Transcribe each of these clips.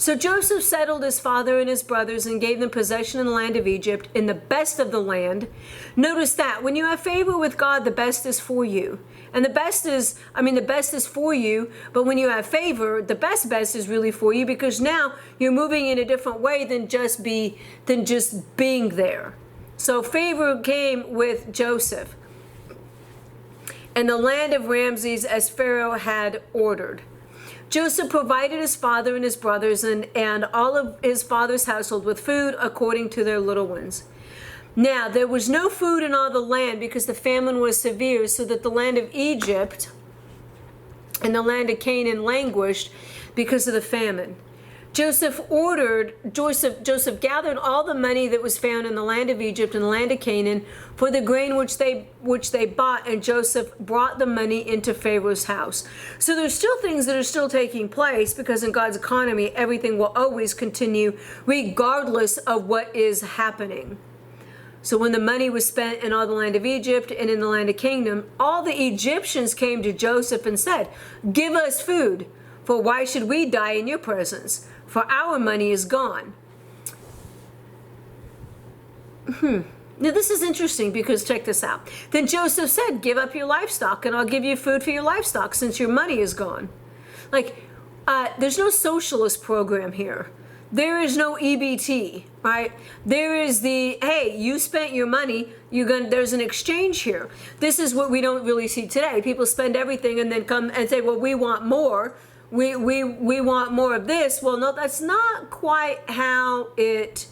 So Joseph settled his father and his brothers and gave them possession in the land of Egypt, in the best of the land. Notice that when you have favor with God, the best is for you. And the best is for you, but when you have favor, the best is really for you, because now you're moving in a different way than just being there. So favor came with Joseph. And the land of Ramses, as Pharaoh had ordered. Joseph provided his father and his brothers and all of his father's household with food according to their little ones. Now, there was no food in all the land because the famine was severe, so that the land of Egypt and the land of Canaan languished because of the famine. Joseph gathered all the money that was found in the land of Egypt and the land of Canaan for the grain which they bought, and Joseph brought the money into Pharaoh's house. So there's still things that are still taking place, because in God's economy, everything will always continue regardless of what is happening. So when the money was spent in all the land of Egypt and in the land of Canaan, all the Egyptians came to Joseph and said, "Give us food, for why should we die in your presence? For our money is gone." Now this is interesting, because check this out. Then Joseph said, "Give up your livestock and I'll give you food for your livestock, since your money is gone." There's no socialist program here. There is no EBT, right? There is hey, you spent your money, there's an exchange here. This is what we don't really see today. People spend everything and then come and say, "Well, we want more. We want more of this." Well, no, that's not quite how it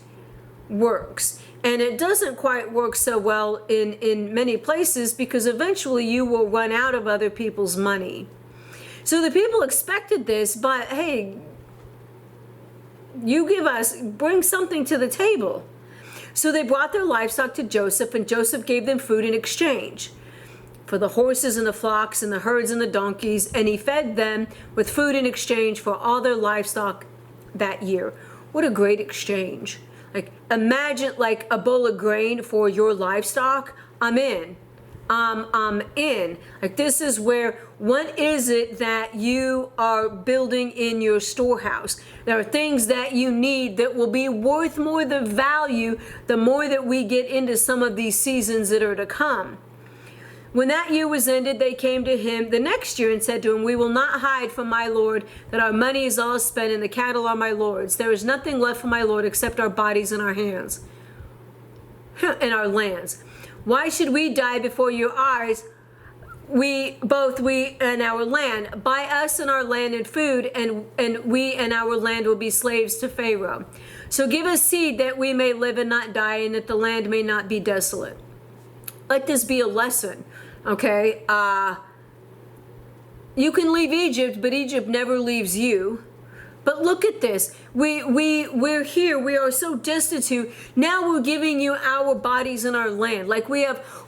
works. And it doesn't quite work so well in many places, because eventually you will run out of other people's money. So the people expected this, but hey, bring something to the table. So they brought their livestock to Joseph, and Joseph gave them food in exchange for the horses and the flocks and the herds and the donkeys, and he fed them with food in exchange for all their livestock that year. What a great exchange. Imagine a bowl of grain for your livestock. I'm in. This is where, what is it that you are building in your storehouse? There are things that you need that will be worth more the value the more that we get into some of these seasons that are to come. When that year was ended, they came to him the next year and said to him, "We will not hide from my Lord that our money is all spent and the cattle are my Lord's. There is nothing left for my Lord except our bodies and our hands and our lands. Why should we die before your eyes? We and our land. Buy us and our land and food, and we and our land will be slaves to Pharaoh. So give us seed that we may live and not die, and that the land may not be desolate." Let this be a lesson, okay? You can leave Egypt, but Egypt never leaves you. But look at this. We're here. We are so destitute. Now we're giving you our bodies and our land.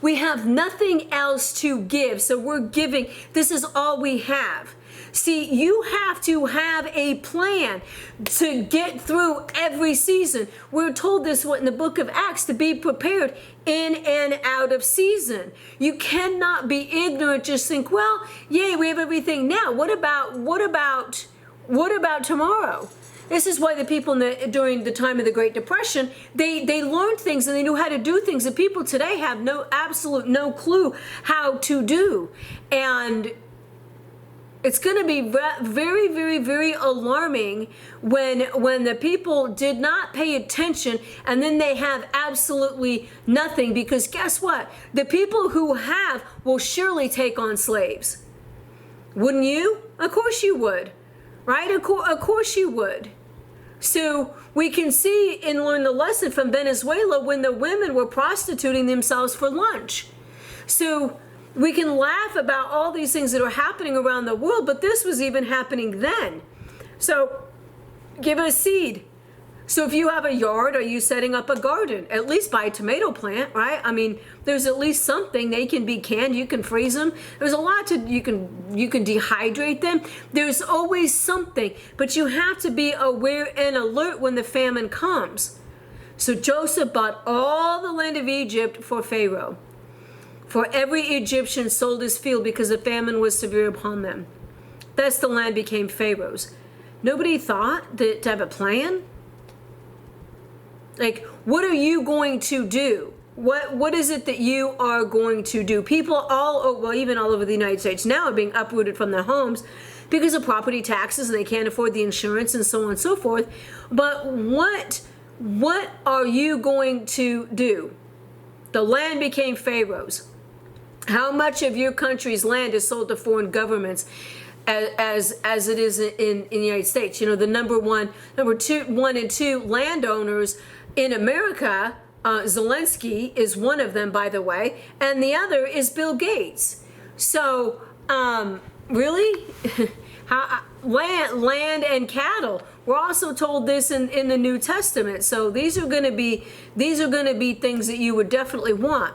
We have nothing else to give. So we're giving. This is all we have. See, you have to have a plan to get through every season. We're told this in the book of Acts, to be prepared in and out of season. You cannot be ignorant. Just think, well, yay, we have everything now. What about tomorrow? This is why the people during the time of the Great Depression, they learned things and they knew how to do things that people today have no clue how to do. And it's going to be very, very, very alarming when the people did not pay attention and then they have absolutely nothing, because guess what? The people who have will surely take on slaves. Wouldn't you? Of course you would, right? Of course you would. So we can see and learn the lesson from Venezuela when the women were prostituting themselves for lunch. So we can laugh about all these things that are happening around the world, but this was even happening then. So give us seed. So if you have a yard, are you setting up a garden? At least buy a tomato plant, right? I mean, there's at least something. They can be canned. You can freeze them. There's a lot you can dehydrate them. There's always something, but you have to be aware and alert when the famine comes. So Joseph bought all the land of Egypt for Pharaoh. For every Egyptian sold his field because the famine was severe upon them. Thus the land became Pharaoh's. Nobody thought that to have a plan? Like, what are you going to do? What is it that you are going to do? People even all over the United States now are being uprooted from their homes because of property taxes and they can't afford the insurance and so on and so forth. But what are you going to do? The land became Pharaoh's. How much of your country's land is sold to foreign governments as it is in the United States? You know, the number one and two landowners in America, Zelensky is one of them, by the way, and the other is Bill Gates. So, really? Land and cattle. We're also told this in the New Testament. So these are going to be things that you would definitely want.